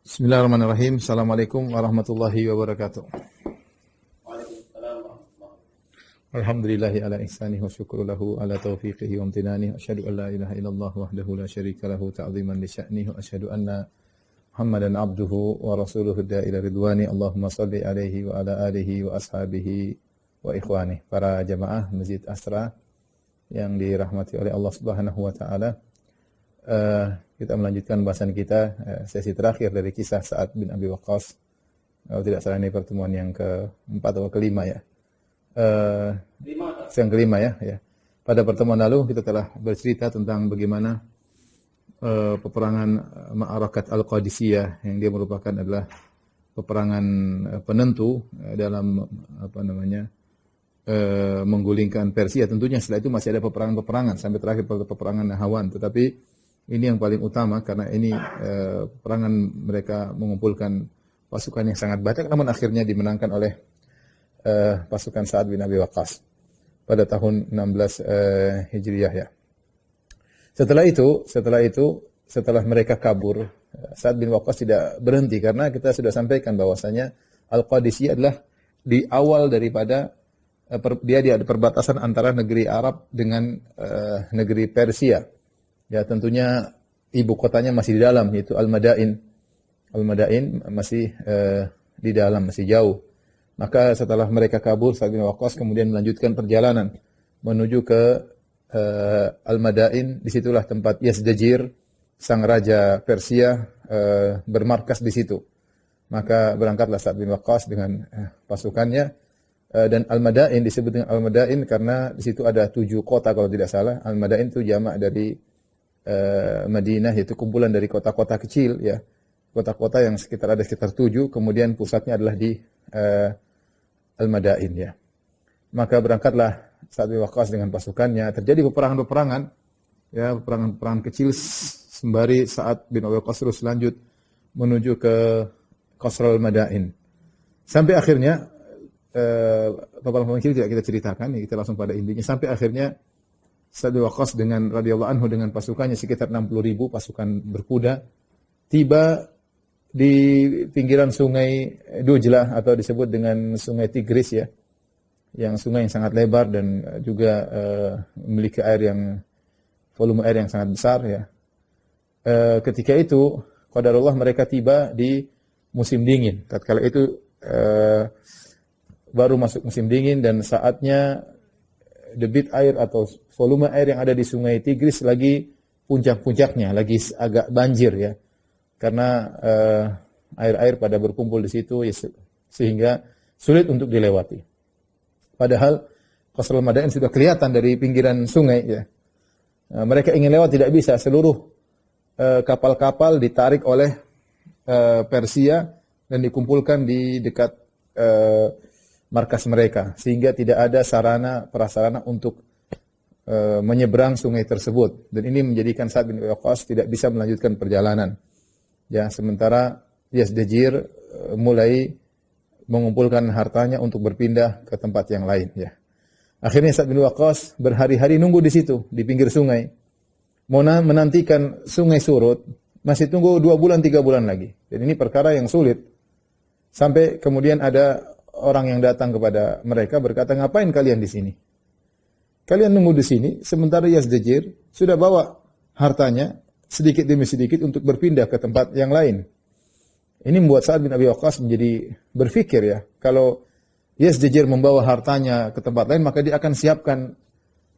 Bismillahirrahmanirrahim. Assalamualaikum warahmatullahi wabarakatuh. Alhamdulillahi ala ihsanihi wa syukru lahu ala taufiqihi wa amtinanihi. Asyhadu an la ilaha illallah wahdahu la syarika lahu ta'ziman li sya'nihi. Asyhadu anna Muhammadan abduhu wa rasuluhu da'ila ridwani. Allahumma salli alaihi wa ala alihi wa ashabihi wa ikhwani. Para jamaah Masjid Asra yang dirahmati oleh Allah Subhanahu wa taala. Kita melanjutkan bahasan kita sesi terakhir dari kisah Sa'ad bin Abi Waqqas. Kalau tidak salah ini pertemuan yang keempat atau kelima ya. Yang kelima ya. Pada pertemuan lalu kita telah bercerita tentang bagaimana peperangan Ma'arakat Al-Qadisiyah yang dia merupakan adalah peperangan penentu dalam menggulingkan Persia. Tentunya setelah itu masih ada peperangan-peperangan sampai terakhir pada peperangan Nahrawan, tetapi ini yang paling utama karena ini peperangan mereka mengumpulkan pasukan yang sangat banyak, namun akhirnya dimenangkan oleh pasukan Sa'ad bin Abi Waqqas pada tahun 16 Hijriah ya. Setelah mereka kabur, Sa'ad bin Waqqas tidak berhenti karena kita sudah sampaikan bahwasanya Al-Qadisiyah adalah di awal daripada dia ada perbatasan antara negeri Arab dengan negeri Persia. Ya, tentunya ibu kotanya masih di dalam, yaitu Al-Madain. Al-Madain masih di dalam, masih jauh. Maka setelah mereka kabur, Sa'ad bin Waqqas kemudian melanjutkan perjalanan menuju ke Al-Madain. Disitulah tempat Yazdajir, sang raja Persia, bermarkas di situ. Maka berangkatlah Sa'ad bin Waqqas dengan pasukannya. Dan Al-Madain disebut dengan Al-Madain karena di situ ada 7 kota kalau tidak salah. Al-Madain itu jamak dari Madinah, yaitu kumpulan dari kota-kota kecil ya, kota-kota yang sekitar 7, kemudian pusatnya adalah di Al-Madain ya. Maka berangkatlah Sa'ad bin Waqqas dengan pasukannya. Terjadi peperangan-peperangan ya, peperangan kecil sembari Sa'ad bin Waqqas terus lanjut menuju ke Qasr Al-Madain. Sampai akhirnya peperangan kecil tidak kita ceritakan, ya, kita langsung pada intinya. Sampai akhirnya Sa'ad bin Waqqas dengan radhiyallahu anhu dengan pasukannya sekitar 60.000 pasukan berkuda tiba di pinggiran sungai Dujlah atau disebut dengan sungai Tigris ya. Yang sungai yang sangat lebar dan juga memiliki volume air yang sangat besar ya. Ketika itu qadarullah mereka tiba di musim dingin. Tatkala itu baru masuk musim dingin dan saatnya debit air atau volume air yang ada di sungai Tigris lagi puncak-puncaknya, lagi agak banjir ya. Karena air-air pada berkumpul di situ ya, sehingga sulit untuk dilewati. Padahal Qasr Al-Madain sudah kelihatan dari pinggiran sungai ya. Mereka ingin lewat tidak bisa, seluruh kapal-kapal ditarik oleh Persia dan dikumpulkan di dekat markas mereka, sehingga tidak ada prasarana untuk menyeberang sungai tersebut. Dan ini menjadikan Sa'ad bin Waqqas tidak bisa melanjutkan perjalanan. Ya, sementara Yazdajir mulai mengumpulkan hartanya untuk berpindah ke tempat yang lain. Ya. Akhirnya Sa'ad bin Waqqas berhari-hari nunggu di situ, di pinggir sungai. Menantikan sungai surut, masih tunggu 2 bulan, 3 bulan lagi. Dan ini perkara yang sulit. Sampai kemudian ada orang yang datang kepada mereka berkata, ngapain kalian di sini? Kalian nunggu di sini, sementara Yazdajir sudah bawa hartanya sedikit demi sedikit untuk berpindah ke tempat yang lain. Ini membuat Sa'ad bin Abi Waqqas menjadi berpikir ya, kalau Yazdajir membawa hartanya ke tempat lain, maka dia akan siapkan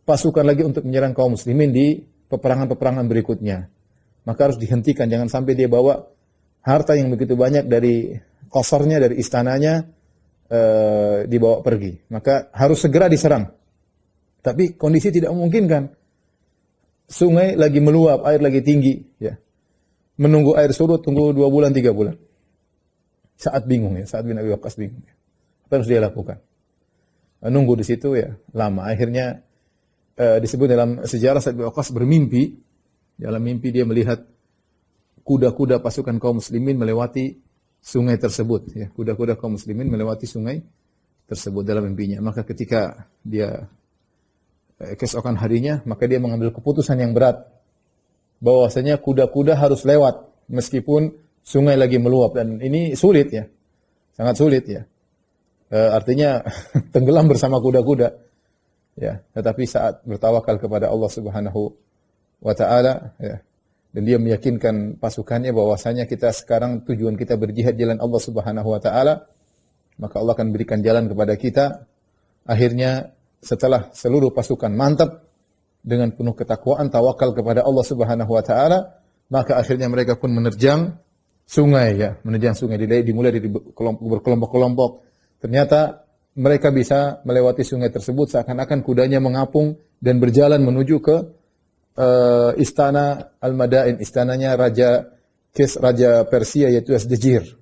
pasukan lagi untuk menyerang kaum muslimin di peperangan-peperangan berikutnya. Maka harus dihentikan, jangan sampai dia bawa harta yang begitu banyak dari qasarnya, dari istananya, dibawa pergi. Maka harus segera diserang. Tapi kondisi tidak memungkinkan. Sungai lagi meluap, air lagi tinggi. Ya. Menunggu air surut, tunggu 2 bulan, 3 bulan. Sa'ad bingung ya, Sa'ad bin Abi Waqqas bingung. Apa harus dia lakukan? Nunggu di situ ya, lama. Akhirnya disebut dalam sejarah Sa'ad bin Waqqas bermimpi. Dalam mimpi dia melihat kuda-kuda pasukan kaum muslimin melewati sungai tersebut ya, kuda-kuda kaum muslimin melewati sungai tersebut dalam mimpinya. Maka ketika dia keesokan harinya, maka dia mengambil keputusan yang berat bahwasanya kuda-kuda harus lewat meskipun sungai lagi meluap, dan ini sulit ya, sangat sulit ya. Artinya tenggelam bersama kuda-kuda. Ya, tetapi saat bertawakal kepada Allah Subhanahu wa taala ya, dan dia meyakinkan pasukannya bahwasanya kita sekarang tujuan kita berjihad jalan Allah Subhanahu wa taala, maka Allah akan berikan jalan kepada kita. Akhirnya setelah seluruh pasukan mantap dengan penuh ketakwaan tawakal kepada Allah Subhanahu wa taala, maka akhirnya mereka pun menerjang sungai ya, menerjang sungai, dimulai dari berkelompok-kelompok. Ternyata mereka bisa melewati sungai tersebut seakan-akan kudanya mengapung dan berjalan menuju ke istana Al-Madain, istananya Raja Persia yaitu Yazdajir.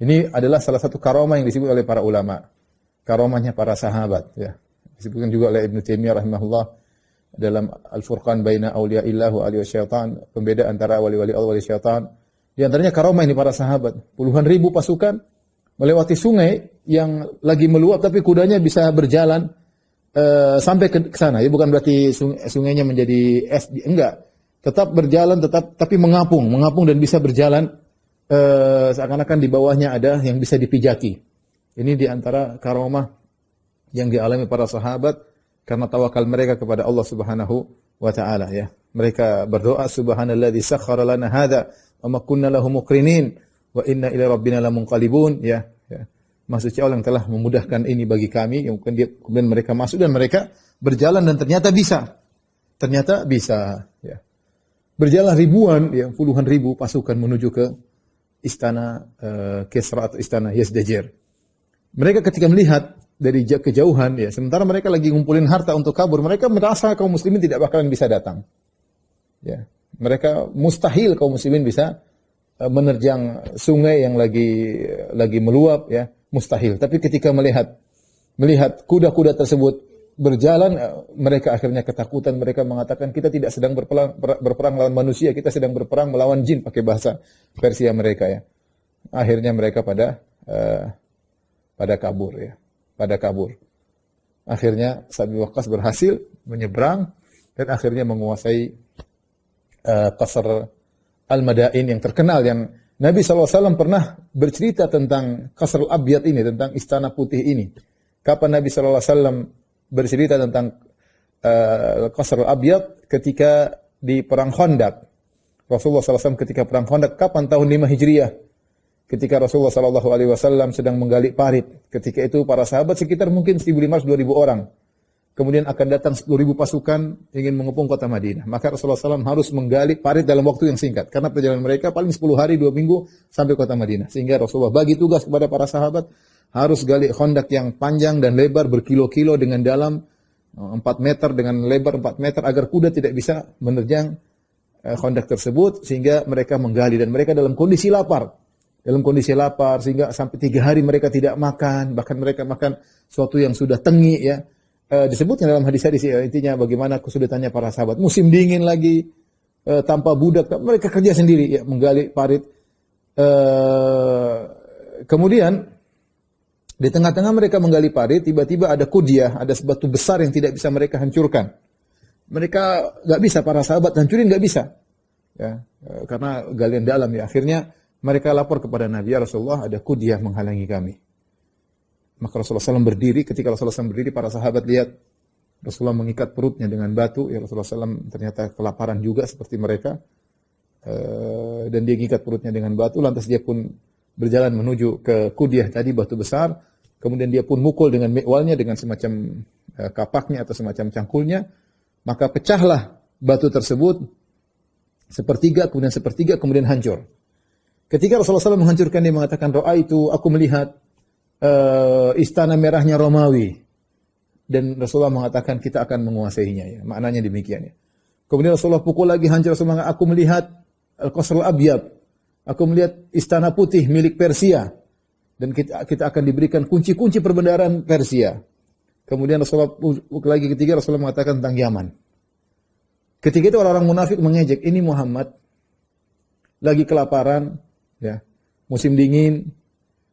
Ini adalah salah satu karamah yang disebut oleh para ulama, karamahnya para sahabat ya. Disebutkan juga oleh Ibnu Taimiyah rahimahullah dalam Al-Furqan baina auliya'illah wa awliya syaitan, pembeda antara wali-wali Allah wali syaitan. Di antaranya karamah ini para sahabat, puluhan ribu pasukan melewati sungai yang lagi meluap tapi kudanya bisa berjalan sampai ke sana. Ya bukan berarti sungainya menjadi es, enggak. Tetap berjalan tapi mengapung dan bisa berjalan seakan-akan di bawahnya ada yang bisa dipijaki. Ini di antara karamah yang dialami para sahabat karena tawakal mereka kepada Allah Subhanahu wa taala ya. Mereka berdoa subhanalladzi sakhkhara lana hadza wa ma kunna lahu muqrinin wa inna ila rabbina lamunqalibun ya. Maksud Allah yang telah memudahkan ini bagi kami, yang kemudian mereka masuk dan mereka berjalan dan ternyata bisa. Ternyata bisa ya. Berjalan ribuan ya, puluhan ribu pasukan menuju ke istana Kisra atau istana Yazdajir. Mereka ketika melihat dari kejauhan ya, sementara mereka lagi ngumpulin harta untuk kabur, mereka merasa kaum muslimin tidak bakalan bisa datang. Ya, mereka mustahil kaum muslimin bisa menerjang sungai yang lagi meluap ya, mustahil. Tapi ketika melihat kuda-kuda tersebut berjalan, mereka akhirnya ketakutan. Mereka mengatakan kita tidak sedang berperang melawan manusia, kita sedang berperang melawan jin, pakai bahasa Persia mereka ya. Akhirnya mereka pada kabur ya. Pada kabur. Akhirnya Sa'd bin Waqqas berhasil menyeberang dan akhirnya menguasai Qasr Al-Madain yang terkenal, yang Nabi SAW pernah bercerita tentang Qasr Al-Abyad ini, tentang istana putih ini. Kapan Nabi SAW bercerita tentang Qasr Al-Abyad? Ketika di Perang Khandaq. Rasulullah SAW ketika Perang Khandaq, kapan? Tahun 5 Hijriah. Ketika Rasulullah SAW sedang menggali parit. Ketika itu para sahabat sekitar mungkin 1.500-2.000 orang. Kemudian akan datang 10.000 pasukan ingin mengepung kota Madinah. Maka Rasulullah SAW harus menggali parit dalam waktu yang singkat. Karena perjalanan mereka paling 10 hari, 2 minggu sampai kota Madinah. Sehingga Rasulullah bagi tugas kepada para sahabat. Harus gali khandak yang panjang dan lebar berkilo-kilo dengan dalam 4 meter, dengan lebar 4 meter. Agar kuda tidak bisa menerjang khandak tersebut. Sehingga mereka menggali dan mereka dalam kondisi lapar. Sehingga sampai 3 hari mereka tidak makan, bahkan mereka makan sesuatu yang sudah tengi ya. Disebutnya dalam hadis-hadis ya, intinya bagaimana kesulitannya para sahabat. Musim dingin lagi, tanpa budak, mereka kerja sendiri ya, menggali parit. Kemudian di tengah-tengah mereka menggali parit, tiba-tiba ada kudyah, ada batu besar yang tidak bisa mereka hancurkan. Mereka nggak bisa, para sahabat hancurin nggak bisa, ya, karena galian dalam ya. Akhirnya mereka lapor kepada Nabi, ya Rasulullah, ada kudyah menghalangi kami. Maka Rasulullah SAW berdiri. Ketika Rasulullah SAW berdiri, para sahabat lihat Rasulullah mengikat perutnya dengan batu. Ya Rasulullah SAW ternyata kelaparan juga seperti mereka. Dan dia mengikat perutnya dengan batu. Lantas dia pun berjalan menuju ke kudyah tadi, batu besar. Kemudian dia pun mukul dengan mikwalnya, dengan semacam kapaknya atau semacam cangkulnya. Maka pecahlah batu tersebut sepertiga, kemudian hancur. Ketika Rasulullah SAW menghancurkan, dia mengatakan, ro'a itu, aku melihat istana merahnya Romawi. Dan Rasulullah mengatakan, kita akan menguasainya. Ya. Maknanya demikian. Ya. Kemudian Rasulullah pukul lagi, hancur. Rasulullah, aku melihat Al-Qasr Al-Abyad. Aku melihat istana putih milik Persia. Dan kita akan diberikan kunci-kunci perbendaharaan Persia. Kemudian Rasulullah pukul lagi ketiga, Rasulullah mengatakan tentang Yaman. Ketika itu orang-orang munafik mengejek, ini Muhammad lagi kelaparan, ya, musim dingin,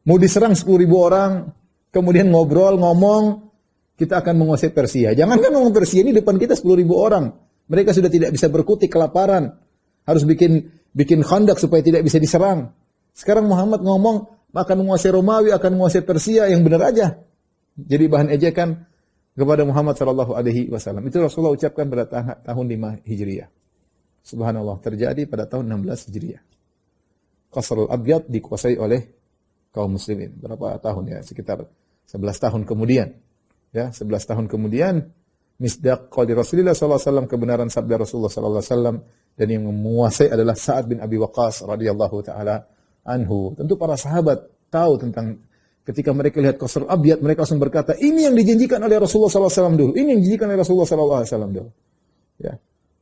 mau diserang 10.000 orang, kemudian ngomong, kita akan menguasai Persia. Jangankan ngomong Persia, ini depan kita 10.000 orang. Mereka sudah tidak bisa berkutik, kelaparan. Harus bikin khandak supaya tidak bisa diserang. Sekarang Muhammad ngomong akan menguasai Romawi, akan menguasai Persia, yang benar aja. Jadi bahan ejekan kepada Muhammad sallallahu alaihi wasallam. Itu Rasulullah ucapkan pada tahun 5 Hijriah. Subhanallah, terjadi pada tahun 16 Hijriah. Qasrul Abyad dikuasai oleh kaum muslimin. Berapa tahun ya? Sekitar 11 tahun kemudian. Ya, 11 tahun kemudian misdaq qauli Rasulullah sallallahu alaihi wasallam, kebenaran sabda Rasulullah sallallahu alaihi wasallam, dan yang menguasai adalah Sa'ad bin Abi Waqqas radhiyallahu taala anhu. Tentu para sahabat tahu tentang ketika mereka lihat Qasrul Abyad, mereka langsung berkata, ini yang dijanjikan oleh Rasulullah sallallahu alaihi wasallam dulu. Ini yang dijanjikan oleh Rasulullah sallallahu alaihi wasallam dulu. Ya.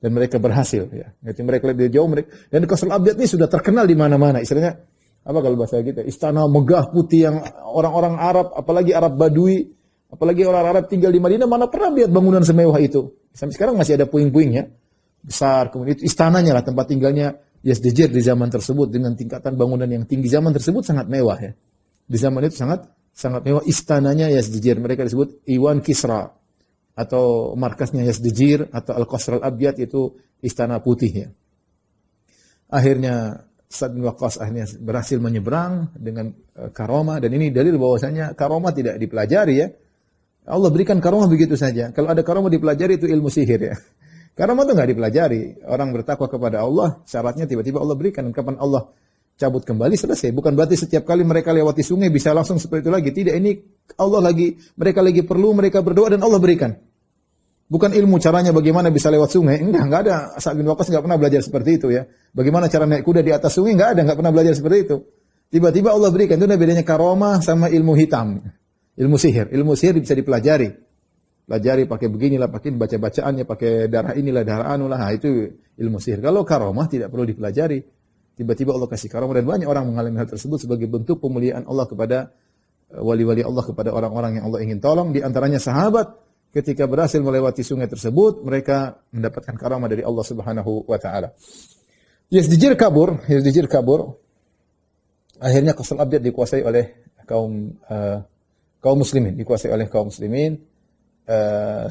Dan mereka berhasil ya. Jadi mereka lihat dari jauh mereka, dan Qasrul Abyad ini sudah terkenal di mana-mana. Istilahnya apa kalau bahasa kita? Istana megah putih yang orang-orang Arab, apalagi Arab Badui, apalagi orang Arab tinggal di Madinah, mana pernah lihat bangunan semewah itu. Sampai sekarang masih ada puing-puingnya. Besar, kemudian itu istananya lah, tempat tinggalnya Yazdijir di zaman tersebut, dengan tingkatan bangunan yang tinggi. Zaman tersebut sangat mewah ya. Di zaman itu sangat mewah istananya Yazdijir. Mereka disebut Iwan Kisra, atau markasnya Yazdijir, atau Al-Qasr Al-Abyad, itu istana putih ya. Akhirnya Sa'ad bin Waqqas akhirnya berhasil menyeberang dengan karomah, dan ini dalil bahwasanya karomah tidak dipelajari ya. Allah berikan karomah begitu saja. Kalau ada karomah dipelajari itu ilmu sihir ya. Karomah itu nggak dipelajari. Orang bertakwa kepada Allah, syaratnya tiba-tiba Allah berikan. Kapan Allah cabut kembali, selesai. Bukan berarti setiap kali mereka lewati sungai bisa langsung seperti itu lagi. Tidak, ini mereka lagi perlu, mereka berdoa dan Allah berikan. Bukan ilmu caranya bagaimana bisa lewat sungai. Enggak ada. Sa'ad bin Waqqas nggak pernah belajar seperti itu ya. Bagaimana cara naik kuda di atas sungai, nggak pernah belajar seperti itu. Tiba-tiba Allah berikan. Itu bedanya karomah sama ilmu hitam. Ilmu sihir. Ilmu sihir bisa dipelajari. Pelajari pakai beginilah, pakai baca-bacaannya, pakai darah inilah, darah anulah. Nah, itu ilmu sihir. Kalau karomah tidak perlu dipelajari. Tiba-tiba Allah kasih karomah, dan banyak orang mengalami hal tersebut sebagai bentuk pemuliaan Allah kepada wali-wali Allah, kepada orang-orang yang Allah ingin tolong. Di antaranya sahabat, ketika berhasil melewati sungai tersebut, mereka mendapatkan karomah dari Allah Subhanahu wa taala. Yazdijir kabur. Akhirnya Qasrul Abyad dikuasai oleh kaum muslimin,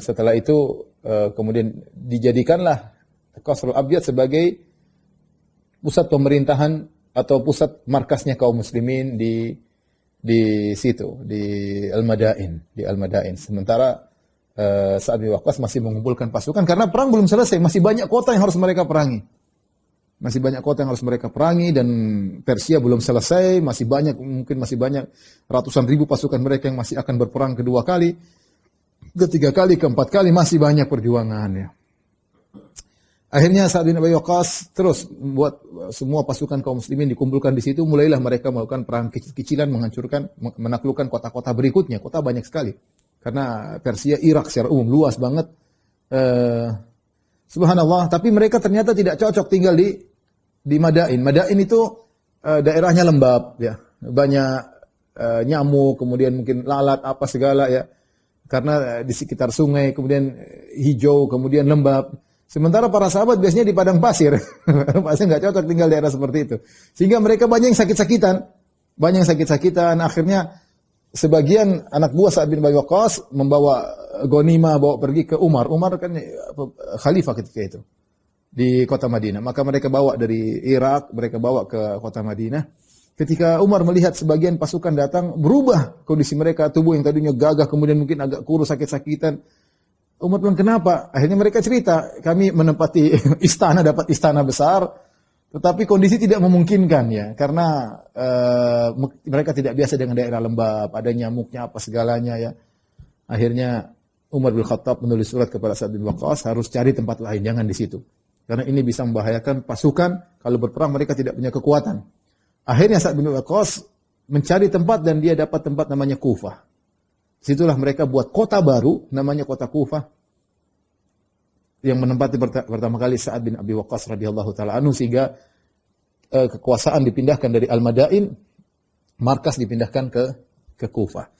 setelah itu kemudian dijadikanlah Qasrul Abyad sebagai pusat pemerintahan atau pusat markasnya kaum muslimin di situ, di Al-Madain. Sementara Sa'ad bin Waqqas masih mengumpulkan pasukan karena perang belum selesai, masih banyak kota yang harus mereka perangi. Dan Persia belum selesai, masih banyak ratusan ribu pasukan mereka yang masih akan berperang kedua kali, ketiga kali, keempat kali, masih banyak perjuangannya. Akhirnya Sa'ad bin Abi Waqqas terus membuat semua pasukan kaum muslimin dikumpulkan di situ, mulailah mereka melakukan perang kecil-kecilan, menaklukkan kota-kota berikutnya. Kota banyak sekali. Karena Persia, Irak secara umum luas banget. Subhanallah, tapi mereka ternyata tidak cocok tinggal di Madain. Madain itu daerahnya lembab ya. Banyak nyamuk, kemudian mungkin lalat apa segala ya. Karena di sekitar sungai, kemudian hijau, kemudian lembab. Sementara para sahabat biasanya di padang pasir. Pasti nggak cocok tinggal di daerah seperti itu. Sehingga mereka banyak yang sakit-sakitan. Akhirnya sebagian anak buah Sa'ad bin Abi Waqqas membawa ghanimah, bawa pergi ke Umar. Umar kan khalifah ketika itu di kota Madinah. Maka mereka bawa dari Irak, mereka bawa ke kota Madinah. Ketika Umar melihat sebagian pasukan datang, berubah kondisi mereka, tubuh yang tadinya gagah, kemudian mungkin agak kurus, sakit-sakitan. Umar bilang, kenapa? Akhirnya mereka cerita, kami menempati istana, dapat istana besar, tetapi kondisi tidak memungkinkan ya, karena mereka tidak biasa dengan daerah lembab, ada nyamuknya, apa segalanya ya. Akhirnya Umar bin Khattab menulis surat kepada Sa'ad bin Waqqas, harus cari tempat lain, jangan di situ. Karena ini bisa membahayakan pasukan, kalau berperang mereka tidak punya kekuatan. Akhirnya Sa'ad bin Waqqas mencari tempat dan dia dapat tempat namanya Kufah. Situlah mereka buat kota baru namanya kota Kufah yang menempati pertama kali Sa'ad bin Abi Waqqas radhiyallahu taala anhu, sehingga kekuasaan dipindahkan dari Al-Madain, markas dipindahkan ke Kufah.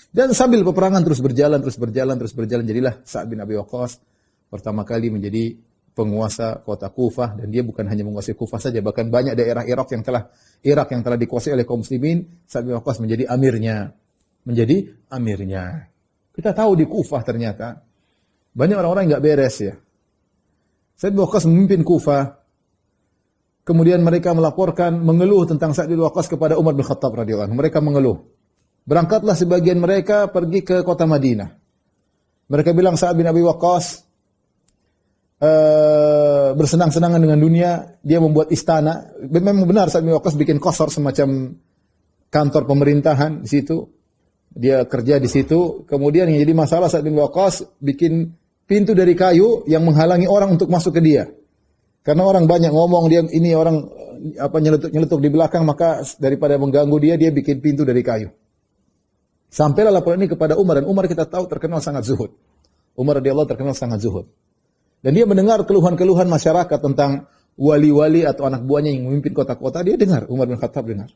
Dan sambil peperangan terus berjalan, jadilah Sa'ad bin Abi Waqqas pertama kali menjadi penguasa kota Kufah, dan dia bukan hanya menguasai Kufah saja, bahkan banyak daerah Irak yang telah dikuasai oleh kaum muslimin, Sa'ad bin Waqqas menjadi amirnya. Kita tahu di Kufah ternyata banyak orang-orang yang enggak beres ya. Sa'ad bin Waqqas memimpin Kufah. kemudian mereka melaporkan, mengeluh tentang Sa'd bin Waqqas kepada Umar bin Khattab radhiyallahu anhu. Mereka mengeluh. Berangkatlah sebagian mereka pergi ke kota Madinah. Mereka bilang Sa'd bin Abi Waqqas bersenang-senangan dengan dunia, dia membuat istana. Memang benar Sa'd bin Waqqas bikin qasar, semacam kantor pemerintahan di situ. Dia kerja di situ. Kemudian yang jadi masalah, Sa'd bin Waqqas bikin pintu dari kayu yang menghalangi orang untuk masuk ke dia. Karena orang banyak ngomong, dia ini orang nyeletuk di belakang, maka daripada mengganggu dia bikin pintu dari kayu. Sampailah laporan ini kepada Umar, dan Umar kita tahu terkenal sangat zuhud. Umar radhiyallahu terkenal sangat zuhud. Dan dia mendengar keluhan-keluhan masyarakat tentang wali-wali atau anak buahnya yang memimpin kota-kota, dia dengar, Umar bin Khattab dengar.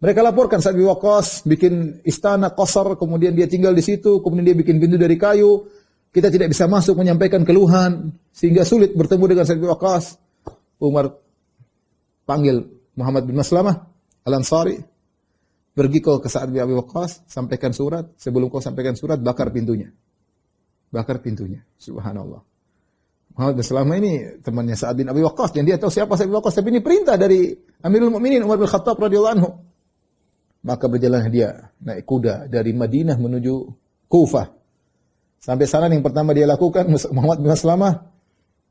Mereka laporkan Sa'd bin Waqqas bikin istana qasar, kemudian dia tinggal di situ, kemudian dia bikin pintu dari kayu. Kita tidak bisa masuk menyampaikan keluhan, sehingga sulit bertemu dengan Sa'd bin Waqqas. Umar panggil Muhammad bin Maslamah Al-Ansari, pergi kau ke Sa'd bin Abi Waqqas, sampaikan surat. Sebelum kau sampaikan surat, bakar pintunya. Bakar pintunya. Subhanallah. Muhammad bin Maslamah ini temannya Sa'd bin Abi Waqqas, dan dia tahu siapa Sa'd bin Waqqas, tapi ini perintah dari Amirul Mukminin Umar bin Khattab radhiyallahu anhu. Maka berjalan dia naik kuda dari Madinah menuju Kufah. Sampai sana yang pertama dia lakukan, Muhammad bin Maslamah,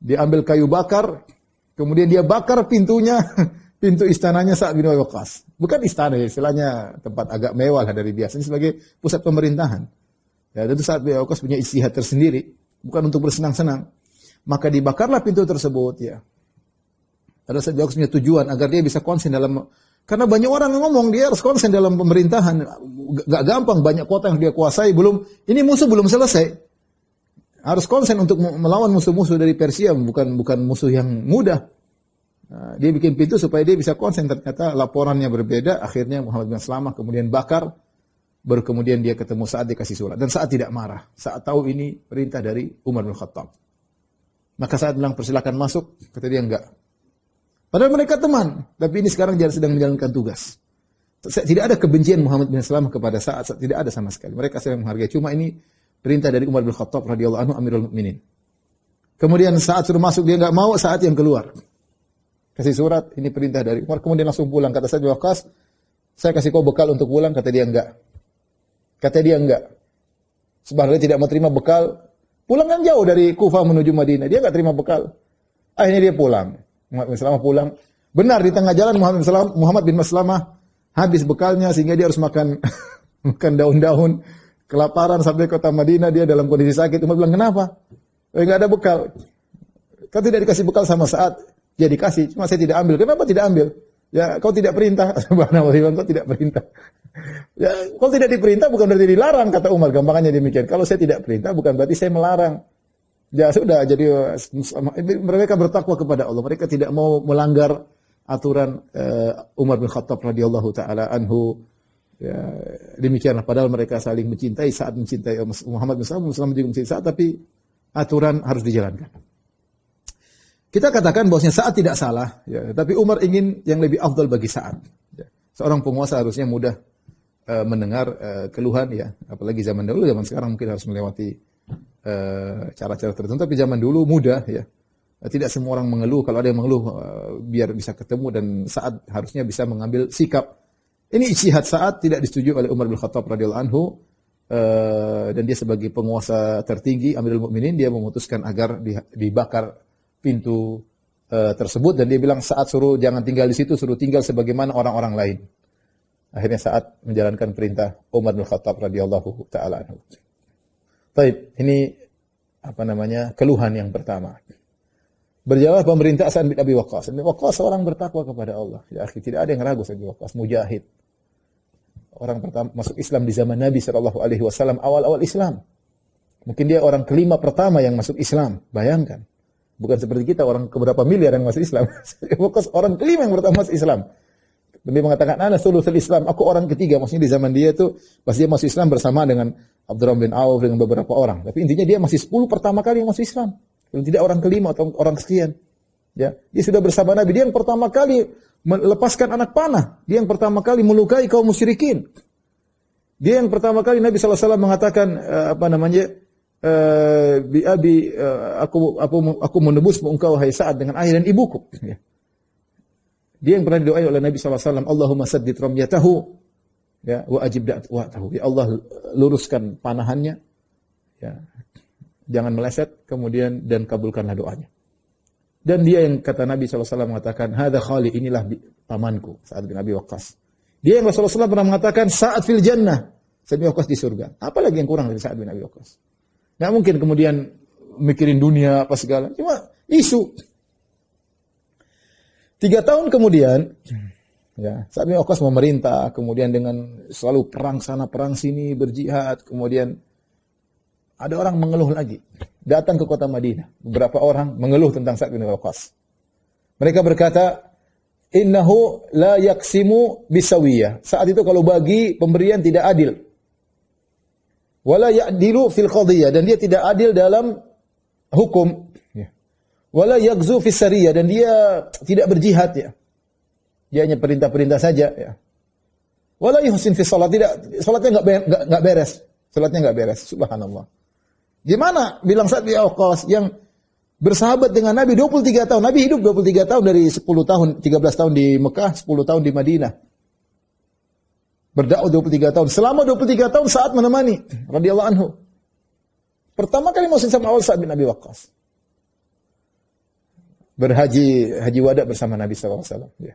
dia ambil kayu bakar, kemudian dia bakar pintunya, pintu istananya Sa'd bin Abi Waqqas. Bukan istana, istilahnya tempat agak mewah lah dari biasanya, sebagai pusat pemerintahan. Ya, tentu Sa'd bin Abi Waqqas punya ijtihad tersendiri, bukan untuk bersenang-senang. Maka dibakarlah pintu tersebut, ya. Pada Sa'd bin Abi Waqqas punya tujuan agar dia bisa konsen dalam, karena banyak orang yang ngomong dia harus konsen dalam pemerintahan. Gak gampang, banyak kota yang dia kuasai, ini musuh belum selesai. Harus konsen untuk melawan musuh-musuh dari Persia, bukan musuh yang mudah. Nah, dia bikin pintu supaya dia bisa konsen. Ternyata laporannya berbeda. Akhirnya Muhammad bin Maslamah kemudian bakar. Baru kemudian dia ketemu Sa'ad, dikasih surat. Dan Sa'ad tidak marah. Sa'ad tahu ini perintah dari Umar bin Khattab. Maka Sa'ad bilang, persilakan masuk. Kata dia, enggak. Padahal mereka teman. Tapi ini sekarang dia sedang menjalankan tugas. Tidak ada kebencian Muhammad bin Maslamah kepada Sa'ad. Tidak ada sama sekali. Mereka sedang menghargai. Cuma ini perintah dari Umar bin Khattab radhiyallahu anhu, Amirul Mukminin. Kemudian Sa'ad suruh masuk, dia enggak mau, Sa'ad yang keluar. Kasih surat, ini perintah dari Umar, kemudian langsung pulang. Kata Sa'd bin Waqqas, saya kasih kau bekal untuk pulang. Kata dia enggak. Sebenarnya tidak mau terima bekal. Pulang kan jauh dari Kufah menuju Madinah. Dia enggak terima bekal. Akhirnya dia pulang. Muhammad bin Maslamah pulang. Benar, di tengah jalan Muhammad bin Maslamah habis bekalnya, sehingga dia harus makan makan daun-daun. Kelaparan sampai kota Madinah, dia dalam kondisi sakit. Umar bilang, kenapa? Enggak ada bekal. Kau tidak dikasih bekal sama Sa'ad. Ya dikasih, cuma saya tidak ambil. Kenapa tidak ambil? Ya kau tidak perintah. Subhanallah, kau tidak perintah. Ya, kau tidak diperintah bukan berarti dilarang, kata Umar. Gampangannya demikian. Kalau saya tidak perintah bukan berarti saya melarang. Ya sudah, jadi mereka bertakwa kepada Allah. Mereka tidak mau melanggar aturan Umar bin Khattab radhiyallahu taala anhu. Ya, demikianlah, padahal mereka saling mencintai, Sa'ad mencintai Muhammad bin Maslamah juga mencintai Sa'ad, tapi aturan harus dijalankan. Kita katakan bahwasanya Sa'ad tidak salah, ya, tapi Umar ingin yang lebih afdal bagi Sa'ad. Ya. Seorang penguasa harusnya mudah mendengar keluhan, ya, apalagi zaman dulu. Zaman sekarang mungkin harus melewati cara-cara tertentu, tapi zaman dulu mudah, ya. Tidak semua orang mengeluh. Kalau ada yang mengeluh, biar bisa ketemu, dan Sa'ad harusnya bisa mengambil sikap. Ini ijtihad Sa'ad, tidak disetujui oleh Umar bin Khattab radhiyallahu anhu, dan dia sebagai penguasa tertinggi, Amirul Mukminin, dia memutuskan agar dibakar pintu tersebut, dan dia bilang, Sa'ad suruh jangan tinggal di situ, suruh tinggal sebagaimana orang-orang lain. Akhirnya Sa'ad menjalankan perintah Umar bin Khattab radhiyallahu taala anhu. Baik, ini keluhan yang pertama. Berjalan pemerintah Sa'ad bin Abi Waqqas. Abi Waqqas seorang bertakwa kepada Allah. Ya, tidak ada yang ragu Sa'ad bin Waqqas, mujahid. Orang pertama masuk Islam di zaman Nabi SAW, awal-awal Islam. Mungkin dia orang kelima pertama yang masuk Islam. Bayangkan. Bukan seperti kita, orang keberapa miliar yang masuk Islam. Waqqas orang kelima yang pertama masuk Islam. Dia mengatakan, ana sulusul Islam, aku orang ketiga. Maksudnya di zaman dia itu, pas dia masuk Islam bersama dengan Abdurrahman bin Auf, dengan beberapa orang. Tapi intinya dia masih 10 pertama kali yang masuk Islam. Tidak orang kelima atau orang sekian. Ya, dia sudah bersama Nabi. Dia yang pertama kali melepaskan anak panah. Dia yang pertama kali melukai kaum musyrikin. Dia yang pertama kali Nabi SAW mengatakan bi abi aku menebusmu engkau hai Sa'ad dengan ayah dan ibuku. Ya. Dia yang pernah didoain oleh Nabi SAW, Allahumma saddid ramyatahu, ya, wa ajib da'watahu. Ya Allah, luruskan panahannya, ya, jangan meleset, kemudian dan kabulkanlah doanya. Dan dia yang kata Nabi SAW mengatakan, hadha khali, inilah pamanku, Sa'ad bin Abi Waqqas. Dia yang Rasulullah SAW pernah mengatakan, Sa'ad fil jannah, Sa'ad bin Waqqas di surga. Apalagi yang kurang dari Sa'ad bin Abi Waqqas? Nggak mungkin kemudian mikirin dunia apa segala, cuma isu. 3 tahun kemudian, ya, Sa'ad bin Waqqas memerintah, kemudian dengan selalu perang sana, perang sini, berjihad, kemudian ada orang mengeluh lagi. Datang ke kota Madinah, beberapa orang mengeluh tentang Sa'ad bin Waqqas. Mereka berkata, innahu la yaksimu bisawiyah. Saat itu kalau bagi pemberian tidak adil. Wala ya'dilu fil qadhiyah, dan dia tidak adil dalam hukum. Wala yaghzu fis sariyah, dan dia tidak berjihad, ya. Dia hanya perintah-perintah saja, ya. Wala yuhsin fis salat, salatnya enggak beres. Salatnya enggak beres. Subhanallah. Gimana bilang Sa'ad bin Waqqas yang bersahabat dengan Nabi 23 tahun. Nabi hidup 23 tahun dari 10 tahun, 13 tahun di Mekah, 10 tahun di Madinah. Berdakwah 23 tahun. Selama 23 tahun Sa'ad menemani radhiyallahu anhu. Pertama kali masuk sama awal Sa'ad bin Abi Waqqas. Haji wada bersama Nabi SAW. Ya.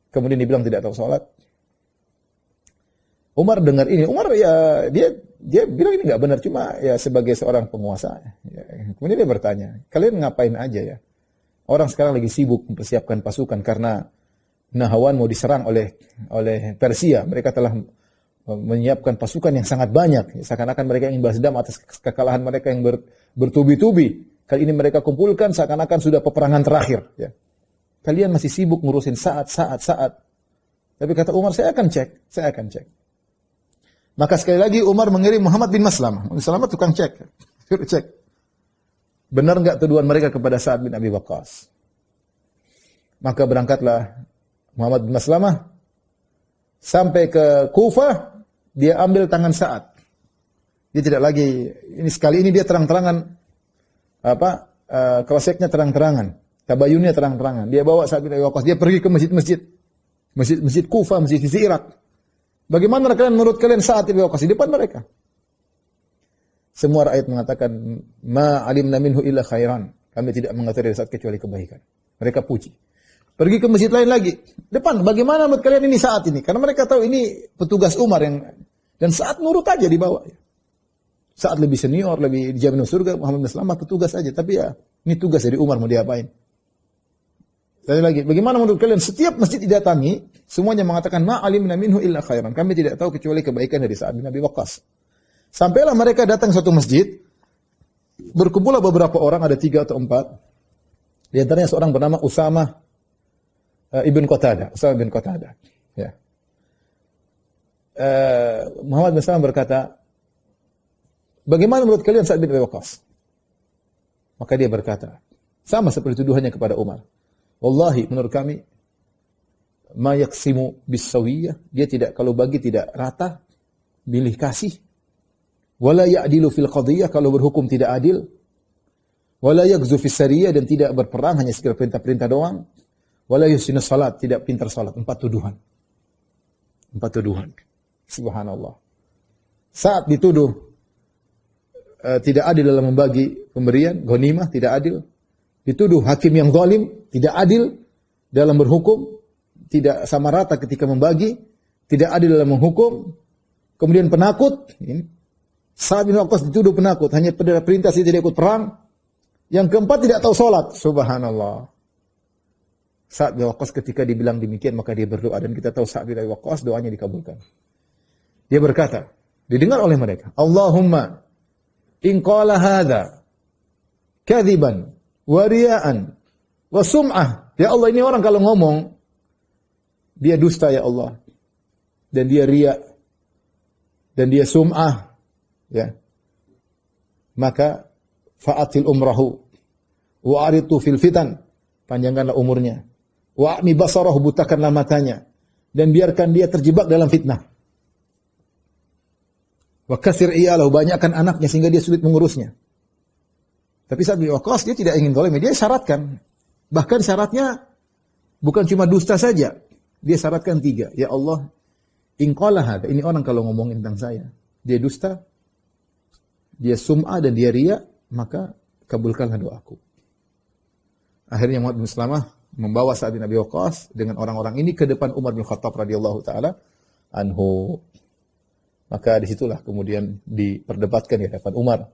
Kemudian dibilang tidak tahu sholat. Umar dengar ini. Umar ya dia bilang ini nggak benar, cuma ya sebagai seorang penguasa. Ya. Kemudian dia bertanya, kalian ngapain aja ya? Orang sekarang lagi sibuk mempersiapkan pasukan karena Nahwan mau diserang oleh Persia. Mereka telah menyiapkan pasukan yang sangat banyak. Seakan-akan mereka ingin balas dendam atas kekalahan mereka yang bertubi-tubi. Kali ini mereka kumpulkan seakan-akan sudah peperangan terakhir. Ya. Kalian masih sibuk ngurusin saat. Tapi kata Umar, saya akan cek. Maka sekali lagi Umar mengirim Muhammad bin Maslamah. Maslamah tukang cek. Benar enggak tuduhan mereka kepada Sa'ad bin Abi Waqqas? Maka berangkatlah Muhammad bin Maslamah sampai ke Kufah, dia ambil tangan Sa'ad. Dia tidak lagi, sekali ini dia terang-terangan kroseknya terang-terangan, tabayunnya terang-terangan. Dia bawa Sa'ad bin Abi Waqqas, dia pergi ke masjid Kufah, masjid di Irak. Bagaimana menurut kalian Sa'ad bin Abi Waqqas di depan mereka? Semua rakyat mengatakan, ma alimna minhu illa khairan. Kami tidak mengetahui dari Sa'ad kecuali kebaikan. Mereka puji. Pergi ke masjid lain lagi. Depan, bagaimana menurut kalian ini Sa'ad ini? Karena mereka tahu ini petugas Umar dan Sa'ad nurut aja dibawa. Sa'ad lebih senior, lebih dijamin surga, Muhammad bin Maslamah petugas aja. Tapi ya, ini tugas dari Umar, mau diapain? Sekali lagi, bagaimana menurut kalian? Setiap masjid didatangi, semuanya mengatakan, ma alimna minhu illa khairan. Kami tidak tahu kecuali kebaikan dari Sa'ad bin Abi Waqqas. Sampailah mereka datang satu masjid, berkumpullah beberapa orang, ada 3 atau 4. Di antaranya seorang bernama Usamah ibn Qatadah. Ya. Muhammad bin Maslamah berkata, bagaimana menurut kalian Sa'ad bin Abi Waqqas? Maka dia berkata, sama seperti tuduhannya kepada Umar. Wallahi, menurut kami, ma yaksimu bisawiyah, dia tidak, kalau bagi tidak rata, pilih kasih. Wala ya'dilu fil qadhiyah, kalau berhukum tidak adil. Wala yaghzu fis sariyah, dan tidak berperang, hanya sekedar perintah-perintah doang. Wala yusinu salat, tidak pintar salat. 4 tuduhan. Subhanallah. Saat dituduh tidak adil dalam membagi pemberian, ghanimah, tidak adil. Dituduh hakim yang zalim, tidak adil dalam berhukum, tidak sama rata ketika membagi, tidak adil dalam menghukum. Kemudian penakut, Sa'ad bin Waqqas dituduh penakut, hanya perintah saja, tidak ikut perang. Yang keempat, tidak tahu salat. Subhanallah. Sa'ad bin Waqqas ketika dibilang demikian, maka dia berdoa, dan kita tahu Sa'ad bin Waqqas doanya dikabulkan. Dia berkata, didengar oleh mereka, Allahumma in qala hadza kadziban wa riya'an wa sum'ah. Ya Allah, ini orang kalau ngomong dia dusta ya Allah. Dan dia riya. Dan dia sum'ah. Ya. Maka fa'atil umrahu wa aritu fil fitan. Panjangkanlah umurnya. Wa a'mi basarahu, butakanlah matanya. Dan biarkan dia terjebak dalam fitnah. Wa kasir iyalahu, banyakkan anaknya sehingga dia sulit mengurusnya. Tapi Sa'ad bin Waqqas dia tidak ingin zalim, dia syaratkan. Bahkan syaratnya Bukan cuma dusta saja. Dia syaratkan 3. Ya Allah, in qala hadza. Ini orang kalau ngomongin tentang saya, dia dusta, dia sum'ah dan dia riya, maka kabulkanlah doaku. Akhirnya Muhammad bin Salamah membawa Sa'ad bin Abi Waqqas dengan orang-orang ini ke depan Umar bin Khattab radhiyallahu taala anhu. Maka disitulah kemudian diperdebatkan di hadapan Umar.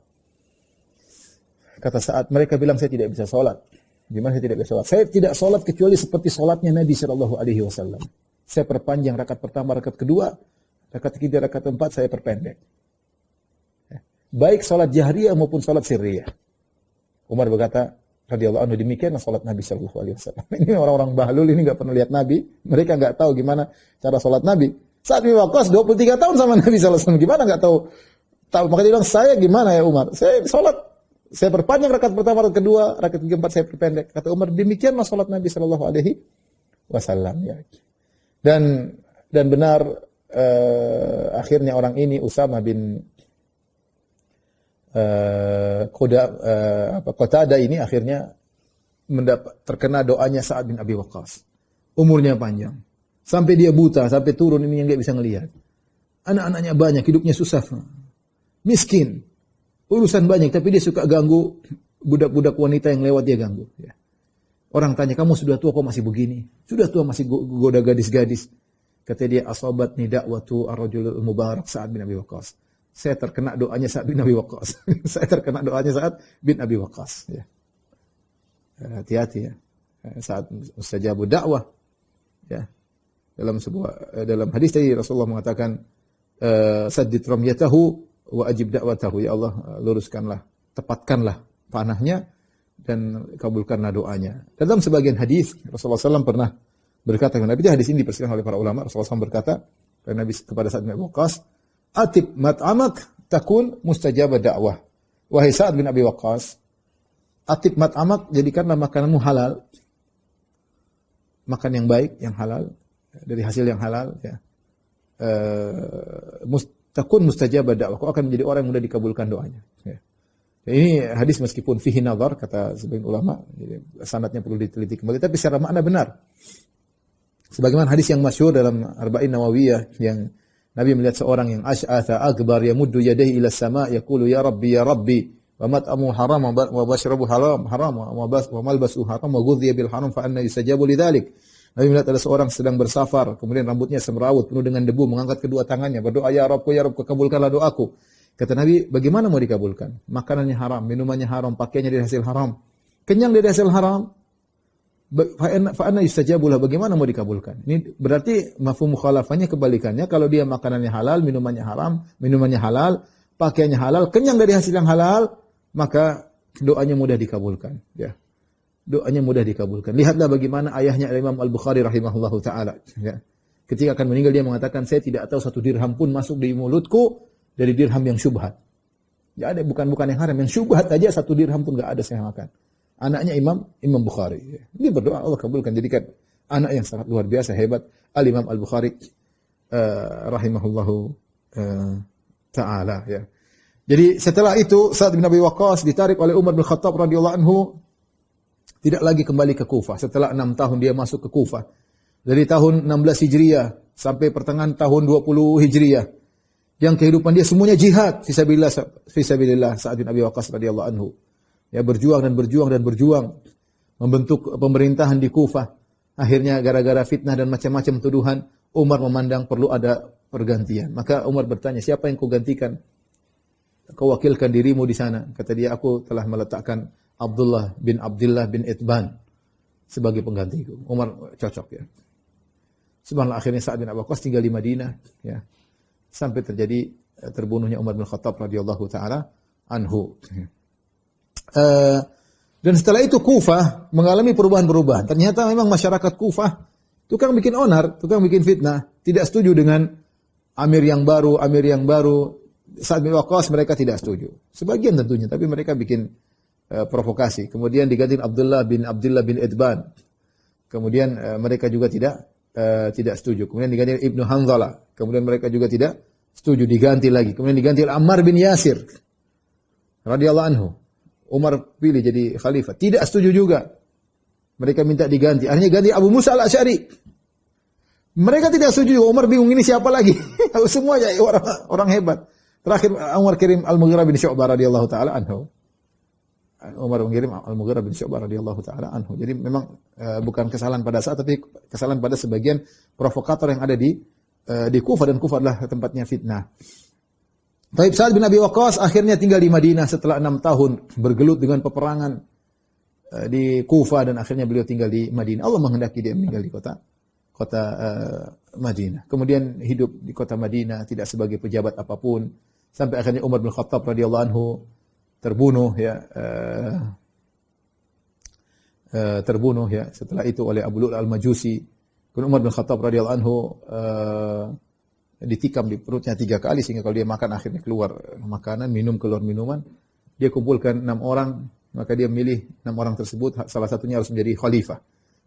Kata Sa'ad, mereka bilang saya tidak bisa sholat. Gimana saya tidak bisa sholat? Saya tidak sholat kecuali seperti sholatnya Nabi Shallallahu Alaihi Wasallam. Saya perpanjang rakaat pertama, rakaat kedua, rakaat ketiga, rakaat keempat saya perpendek. Baik sholat jahriyah maupun sholat sirriyah. Umar berkata, radhiyallahu anhu, demikianlah sholat Nabi Shallallahu Alaihi Wasallam. Ini orang-orang bahlul ini nggak pernah lihat Nabi, mereka nggak tahu gimana cara sholat Nabi. Saat bin Waqqas 23 tahun sama Nabi Sallallahu Alaihi Wasallam, gimana nggak tahu? Maka dia bilang, saya gimana ya Umar? Saya sholat, saya perpanjang rakaat pertama, rakaat kedua, rakaat ketiga, keempat saya perpendek. Kata Umar, demikianlah sholat Nabi Sallallahu Alaihi Wasallam. Ya. Dan benar akhirnya orang ini Usama bin Qatadah ini akhirnya terkena doanya Sa'ad bin Abi Waqqas. Umurnya panjang. Sampai dia buta, sampai turun ini yang nggak bisa ngelihat. Anak-anaknya banyak, hidupnya susah. Miskin. Urusan banyak, tapi dia suka ganggu budak-budak wanita yang lewat, dia ganggu. Ya. Orang tanya, kamu sudah tua kok masih begini? Sudah tua masih goda gadis-gadis. Kata dia, asabatni da'watu ar-rajulul mubarak Sa'ad bin Abi Waqqas. Saya terkena doanya Sa'ad bin Abi Waqqas. Saya terkena doanya Sa'ad bin Abi Waqqas. Ya. Hati-hati ya. Saat mustajabu dakwah. Ya. Dalam hadis tadi Rasulullah mengatakan, saddid ramyatahu wa ajib da'watahu. Ya Allah, luruskanlah, tepatkanlah panahnya dan kabulkanlah doanya. Dalam sebagian hadis Rasulullah SAW pernah berkata, Nabi hadis ini dipersilakan oleh para ulama, Rasulullah SAW berkata kepada Sa'ad bin Abi Waqqas, atib mat'amak takun mustajabah dakwah. Wahai Sa'ad bin Abi Waqqas, atib mat'amak, jadikanlah makananmu halal. Makan yang baik, yang halal, dari hasil yang halal. Ya. Takun mustajabah dakwah. Kau akan menjadi orang yang mudah dikabulkan doanya. Ya. Ini hadis meskipun fihi nazar, kata sebagian ulama, sanadnya perlu diteliti kembali, tapi secara makna benar. Sebagaimana hadis yang masyhur dalam Arba'in Nawawiyah yang Nabi melihat seorang yang asy'atha akbar yamuddu yadayhi ila sama' yaqulu ya rabbi wa mat'amu haram wa bashrabu haram wa malbasu haram wa ghudhiya bil haram fa anna yustajabu lidzalik. Nabi melihat ada seorang sedang bersafar, kemudian rambutnya semrawut penuh dengan debu, mengangkat kedua tangannya berdoa, ya Rabb, kabulkanlah doaku. Kata Nabi, bagaimana mau dikabulkan? Makanannya haram, minumannya haram, pakaiannya dari hasil haram. Kenyang dari hasil haram. Fa anna yustajabu lah, bagaimana mau dikabulkan? Ini berarti mafhum mukhalafahnya kebalikannya. Kalau dia makanannya halal, minumannya haram, minumannya halal, pakaiannya halal, kenyang dari hasil yang halal, maka doanya mudah dikabulkan. Ya. Doanya mudah dikabulkan. Lihatlah bagaimana ayahnya Imam Al-Bukhari rahimahullahu ta'ala. Ya. Ketika akan meninggal dia mengatakan, saya tidak tahu satu dirham pun masuk di mulutku dari dirham yang syubhat. Ya ada, bukan yang haram, yang syubhat aja satu dirham pun enggak ada saya makan. Anaknya Imam Bukhari. Dia berdoa Allah kabulkan. Jadikan anak yang sangat luar biasa hebat. Al-Imam Al-Bukhari rahimahullahu ta'ala. Ya. Jadi setelah itu Sa'ad bin Abi Waqqas ditarik oleh Umar bin Khattab radhiyallahu anhu, tidak lagi kembali ke Kufah. Setelah 6 tahun dia masuk ke Kufah. Dari tahun 16 Hijriah sampai pertengahan tahun 20 Hijriah. Yang kehidupan dia semuanya jihad fisabilillah Sa'ad bin Abi Waqqas radhiyallahu anhu. Ya, berjuang membentuk pemerintahan di Kufah. Akhirnya gara-gara fitnah dan macam-macam tuduhan, Umar memandang perlu ada pergantian. Maka Umar bertanya, siapa yang kau gantikan? Kau wakilkan dirimu di sana. Kata dia, aku telah meletakkan Abdullah bin Itban sebagai penggantiku. Umar cocok ya. Subhanallah, akhirnya Sa'ad bin Abi Waqqas tinggal di Madinah ya. Sampai terjadi terbunuhnya Umar bin Khattab radhiyallahu taala anhu. Dan setelah itu Kufah mengalami perubahan-perubahan. Ternyata memang masyarakat Kufah tukang bikin onar, tukang bikin fitnah, tidak setuju dengan amir yang baru. Sa'ad bin Waqqas mereka tidak setuju. Sebagian tentunya, tapi mereka bikin provokasi. Kemudian diganti Abdullah bin Itban. Kemudian mereka juga tidak setuju. Kemudian diganti Ibnu Hanzalah. Kemudian mereka juga tidak setuju, diganti lagi. Kemudian diganti Ammar bin Yasir radhiyallahu anhu. Umar pilih jadi khalifah. Tidak setuju juga. Mereka minta diganti. Akhirnya ganti Abu Musa al-Asy'ari. Mereka tidak setuju. Umar bingung ini siapa lagi? Semua ya orang hebat. Terakhir Umar kirim Al-Mughirah bin Syu'bah radhiyallahu taala anhu. Umar mengirim Al-Mughirah bin Syu'bah radhiyallahu taala anhu. Jadi memang bukan kesalahan pada saat, tapi kesalahan pada sebagian provokator yang ada di Kufah, dan Kufah adalah tempatnya fitnah. Taib Sa'ad bin Abi Waqqas akhirnya tinggal di Madinah setelah 6 tahun bergelut dengan peperangan di Kufah, dan akhirnya beliau tinggal di Madinah. Allah menghendaki dia meninggal di kota Madinah. Kemudian hidup di kota Madinah tidak sebagai pejabat apapun, sampai akhirnya Umar bin Khattab radhiyallahu anhu terbunuh ya setelah itu oleh Abu Lu'lu'ah al-Majusi. Kemudian Umar bin Khattab radhiyallahu anhu ditikam di perutnya 3 kali, sehingga kalau dia makan akhirnya keluar makanan, minum keluar minuman. Dia kumpulkan 6 orang, maka dia memilih 6 orang tersebut, salah satunya harus menjadi khalifah.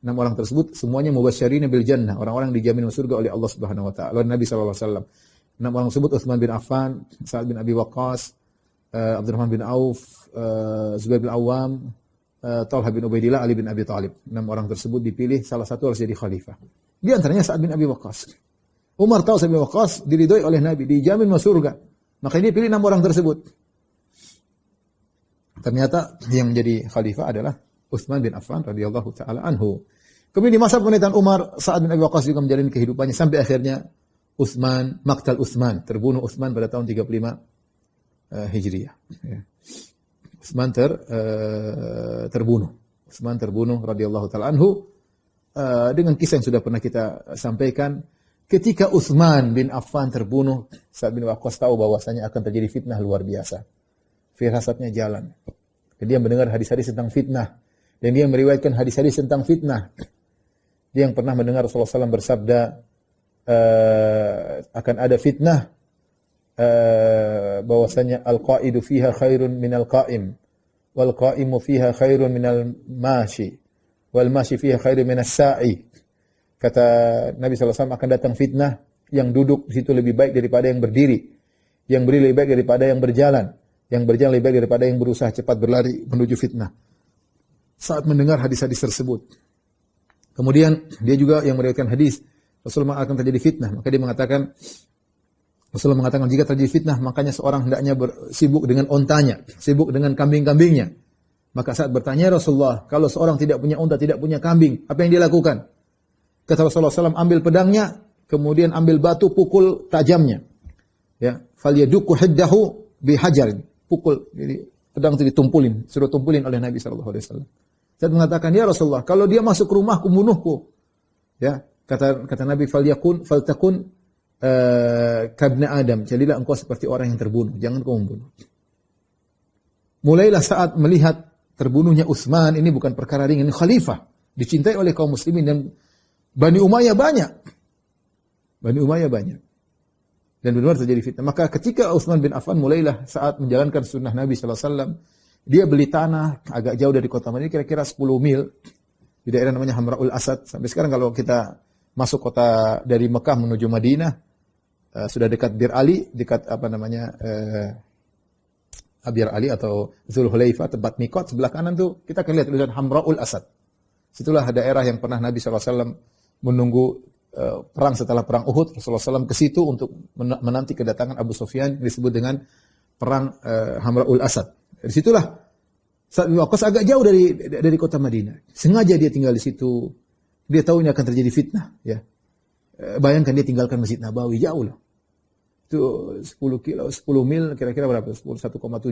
6 orang tersebut semuanya mubasysyirina bil jannah, orang-orang dijamin surga oleh Allah Subhanahu wa taala, oleh Nabi sallallahu alaihi wasallam. 6 orang tersebut Utsman bin Affan, Sa'ad bin Abi Waqqas, Abdurrahman bin Auf, Zubair bin Awam, Talha bin Ubaidillah, Ali bin Abi Thalib. 6 orang tersebut dipilih, salah satu harus jadi khalifah. Di antaranya Sa'ad bin Abi Waqqas. Umar tahu Sa'ad bin Waqqas diridhoi oleh Nabi, dijamin masuk surga. Maka dia pilih 6 orang tersebut. Ternyata yang menjadi khalifah adalah Utsman bin Affan radhiyallahu taala anhu. Kemudian di masa pemerintahan Umar, Sa'ad bin Abi Waqqas juga menjalani kehidupannya sampai akhirnya Maktal Utsman, terbunuh Utsman pada tahun 35 Hijriah. Utsman terbunuh. Utsman terbunuh radhiyallahu taala anhu dengan kisah yang sudah pernah kita sampaikan. Ketika Utsman bin Affan terbunuh, Sa'ad bin Waqqas tahu bahwasanya akan terjadi fitnah luar biasa. Firasatnya jalan. Dia mendengar hadis-hadis tentang fitnah, dan dia meriwayatkan hadis-hadis tentang fitnah. Dia yang pernah mendengar Rasulullah SAW bersabda, akan ada fitnah, bahwasanya al-qa'idu fiha khairun minal qa'im, wal qa'imu fiha khairun minal mashi, wal mashi fiha khairun minas sa'i. Kata Nabi SAW, akan datang fitnah, yang duduk di situ lebih baik daripada yang berdiri, yang berdiri lebih baik daripada yang berjalan, yang berjalan lebih baik daripada yang berusaha cepat berlari menuju fitnah. Saat mendengar hadis-hadis tersebut, kemudian dia juga yang meriwayatkan hadis, Rasulullah akan terjadi fitnah, maka dia mengatakan, Rasulullah mengatakan jika terjadi fitnah, makanya seorang hendaknya sibuk dengan ontanya, sibuk dengan kambing-kambingnya. Maka saat bertanya Rasulullah, kalau seorang tidak punya onta, tidak punya kambing, apa yang dia lakukan? Kata Rasulullah SAW, ambil pedangnya, kemudian ambil batu, pukul tajamnya. Ya, falyadukku hiddahu bihajarin. Pukul, jadi pedang itu ditumpulin, suruh tumpulin oleh Nabi SAW. Saya mengatakan, ya Rasulullah, kalau dia masuk rumahku, bunuhku. Ya, kata Nabi, faltakun kabna Adam. Jadilah engkau seperti orang yang terbunuh, jangan kau membunuh. Mulailah saat melihat terbunuhnya Utsman, ini bukan perkara ringan, ini khalifah, dicintai oleh kaum muslimin, dan Bani Umayyah banyak. Dan benar terjadi fitnah. Maka ketika Utsman bin Affan mulailah saat menjalankan sunnah Nabi SAW, dia beli tanah agak jauh dari kota Madinah, kira-kira 10 mil, di daerah namanya Hamra'ul Asad. Sampai sekarang kalau kita masuk kota dari Mekah menuju Madinah, sudah dekat Bir Ali, dekat Bir Ali atau Zulhulaifah, tempat mikot, sebelah kanan tuh kita akan lihat tulisan Hamra'ul Asad. Situlah daerah yang pernah Nabi SAW menunggu perang setelah perang Uhud. Rasulullah SAW ke situ untuk menanti kedatangan Abu Sufyan, disebut dengan perang Hamra'ul Asad. Dari situlah Sa'ad bin Waqqas agak jauh dari kota Madinah. Sengaja dia tinggal di situ. Dia tahu ini akan terjadi fitnah, ya. Bayangkan dia tinggalkan Masjid Nabawi, jauh lah. Itu 10 mil, kira-kira berapa? 1,7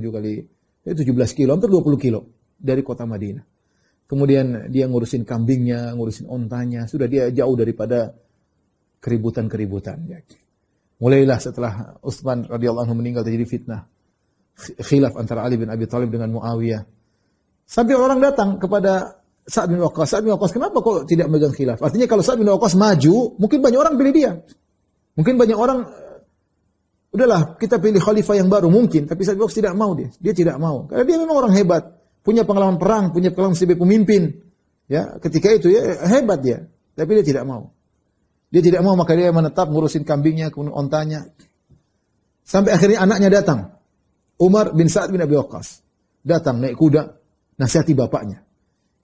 kali 17 kilo, hampir 20 kilo dari kota Madinah. Kemudian dia ngurusin kambingnya, ngurusin ontanya. Sudah dia jauh daripada keributan-keributan. Mulailah setelah Utsman radhiyallahu anhu meninggal terjadi fitnah. Khilaf antara Ali bin Abi Thalib dengan Muawiyah. Sampai orang datang kepada Sa'ad bin Waqqas. Sa'ad bin Waqqas, kenapa kok tidak megang khilaf? Artinya kalau Sa'ad bin Waqqas maju, mungkin banyak orang pilih dia. Mungkin banyak orang, udahlah kita pilih khalifah yang baru mungkin. Tapi Sa'ad bin Waqqas tidak mau dia. Dia tidak mau. Karena dia memang orang hebat. Punya pengalaman perang, punya pengalaman sebagai pemimpin. Ya, ketika itu ya hebat dia, tapi dia tidak mau. Dia tidak mau, maka dia menetap ngurusin kambingnya, kemudian ontanya. Sampai akhirnya anaknya datang. Umar bin Sa'ad bin Abi Waqqas. Datang naik kuda, nasihati bapaknya.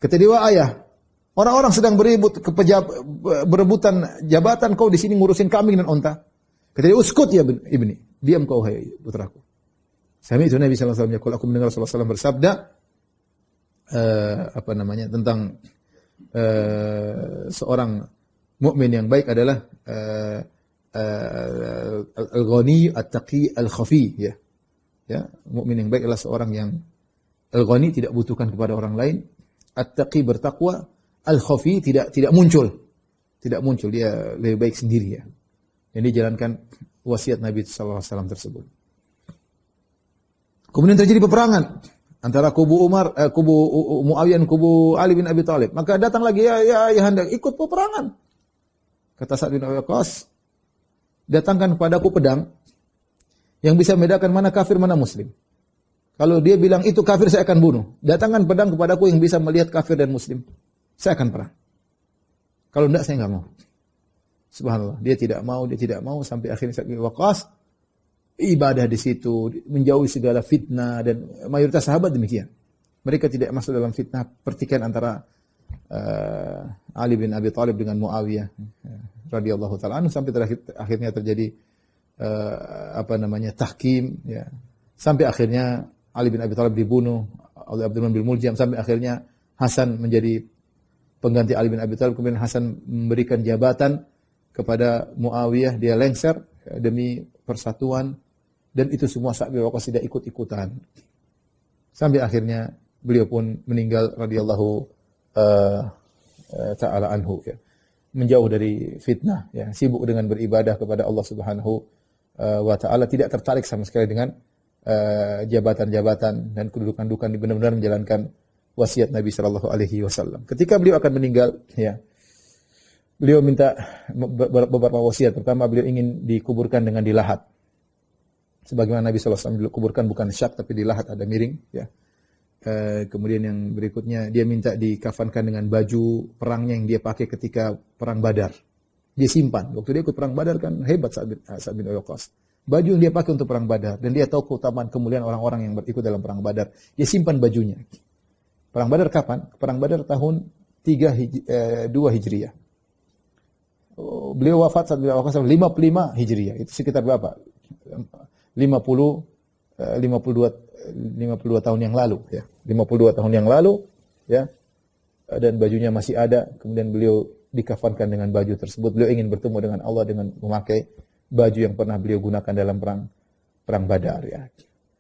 Kata dia, ayah, Orang-orang sedang berebutan jabatan, kau di sini ngurusin kambing dan onta. Kata dia, uskut ya ibni. Diam kau hai putraku. Sami itu Nabi sallallahu alaihi wasallam, aku mendengar Rasulullah sallallahu alaihi wasallam bersabda tentang seorang mukmin yang baik adalah al-ghani at-taqi al-khafi, ya. Ya, mukmin yang baik adalah seorang yang al-ghani, tidak butuhkan kepada orang lain, at-taqi bertakwa, al-khafi tidak muncul. Tidak muncul, dia lebih baik sendiri, ya. Yang dijalankan wasiat Nabi sallallahu alaihi wasallam tersebut. Kemudian terjadi peperangan antara kubu Muawiyah dan kubu Ali bin Abi Thalib. Maka datang lagi, ya ayahanda, ikut peperangan. Kata Sa'd bin Abi Waqqas, datangkan kepadaku pedang yang bisa membedakan mana kafir mana muslim. Kalau dia bilang itu kafir, saya akan bunuh. Datangkan pedang kepadaku yang bisa melihat kafir dan muslim. Saya akan perang. Kalau tidak, saya enggak mau. Subhanallah, dia tidak mau sampai akhirnya Sa'd bin Abi Waqqas ibadah di situ, menjauhi segala fitnah, dan mayoritas sahabat demikian. Mereka tidak masuk dalam fitnah pertikaian antara Ali bin Abi Thalib dengan Muawiyah radhiyallahu taala anhu, sampai akhirnya terjadi tahkim, ya. Sampai akhirnya Ali bin Abi Thalib dibunuh oleh Abdurrahman bin Muljam, sampai akhirnya Hasan menjadi pengganti Ali bin Abi Thalib, kemudian Hasan memberikan jabatan kepada Muawiyah, dia lengser demi persatuan, dan itu semua Sa'd bin Waqqas tidak ikut-ikutan. Sampai akhirnya beliau pun meninggal radhiyallahu taala anhu, ya. Menjauh dari fitnah, ya, sibuk dengan beribadah kepada Allah Subhanahu wa taala, tidak tertarik sama sekali dengan jabatan-jabatan dan kedudukan-kedudukan, benar-benar menjalankan wasiat Nabi sallallahu alaihi wasallam. Ketika beliau akan meninggal, ya, beliau minta beberapa wasiat. Pertama, beliau ingin dikuburkan dengan di lahat. Sebagaimana Nabi sallallahu alaihi wasallam dikuburkan bukan syak tapi di lahat, ada miring, ya. Kemudian yang berikutnya, dia minta dikafankan dengan baju perangnya yang dia pakai ketika perang Badar. Dia simpan. Waktu dia ikut perang Badar kan hebat Sa'd bin Abi Waqqas. Baju yang dia pakai untuk perang Badar, dan dia tahu keutamaan kemuliaan orang-orang yang berikut dalam perang Badar. Dia simpan bajunya. Perang Badar kapan? Perang Badar tahun 2 Hijriah. Beliau wafat Sa'd bin Abi Waqqas 55 Hijriah. Itu sekitar berapa? 52 tahun yang lalu, ya. 52 tahun yang lalu, ya. Dan bajunya masih ada. Kemudian beliau dikafankan dengan baju tersebut. Beliau ingin bertemu dengan Allah dengan memakai baju yang pernah beliau gunakan dalam perang Badar, ya.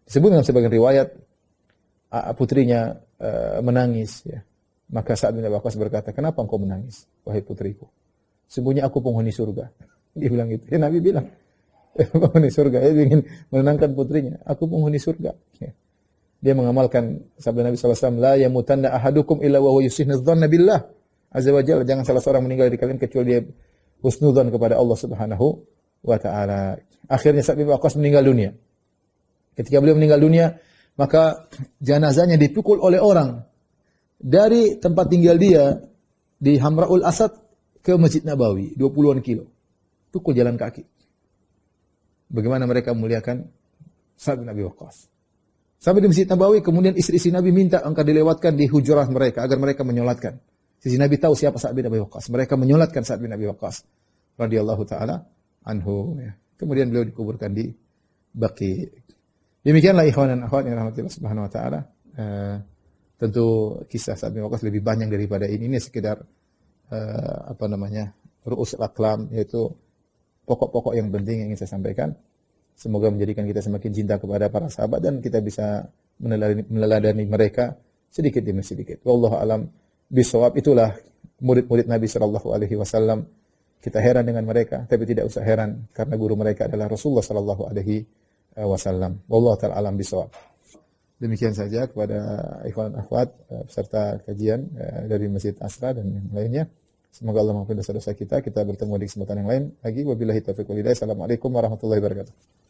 Disebut dalam sebagian riwayat putrinya menangis, ya. Maka Sa'd bin Abi Waqqas berkata, "Kenapa engkau menangis, wahai putriku? Sungguhnya aku penghuni surga." Dia bilang gitu. Ya, Nabi bilang, penghuni surga. Dia ingin menenangkan putrinya. Aku penghuni surga. Ya. Dia mengamalkan sabda Nabi SAW, "La yamutanna ahadukum illa wa huwa yusihnu dhanna billah azza wa jalla." Jangan salah seorang meninggal di kalian kecuali dia husnudzan kepada Allah Subhanahu wa taala. Akhirnya Sa'd bin Waqqas meninggal dunia. Ketika beliau meninggal dunia, maka jenazahnya dipukul oleh orang dari tempat tinggal dia di Hamraul Asad ke Masjid Nabawi, 20-an kilo. Pukul jalan kaki. Bagaimana mereka memuliakan Sa'd bin Abi Waqqas. Sampai di Masjid Nabawi, kemudian istri-istri Nabi minta engkau dilewatkan di hujrah mereka agar mereka menyolatkan. Sisi Nabi tahu siapa Sa'd bin Abi Waqqas. Mereka menyolatkan Sa'd bin Abi Waqqas radhiyallahu taala anhu, ya. Kemudian beliau dikuburkan di Baqi. Demikianlah ikhwan dan akhwat yang rahmatillah subhanahu wa taala. Tentu kisah Sa'd bin Waqqas lebih banyak daripada ini. Ini sekedar ru'usul aqlam, yaitu pokok-pokok yang penting yang ingin saya sampaikan. Semoga menjadikan kita semakin cinta kepada para sahabat dan kita bisa meneladani mereka sedikit demi sedikit. Wallahu alam bisawab. Itulah murid-murid Nabi sallallahu alaihi wasallam. Kita heran dengan mereka, tapi tidak usah heran karena guru mereka adalah Rasulullah sallallahu alaihi wasallam. Wallahu taala alam bisawab. Demikian saja kepada ikhwan akhwat peserta kajian dari Masjid Asra dan yang lainnya. Semoga Allah mengampuni dosa-dosa kita. Kita bertemu di kesempatan yang lain lagi. Wabillahi taufiq wal hidayah. Assalamualaikum warahmatullahi wabarakatuh.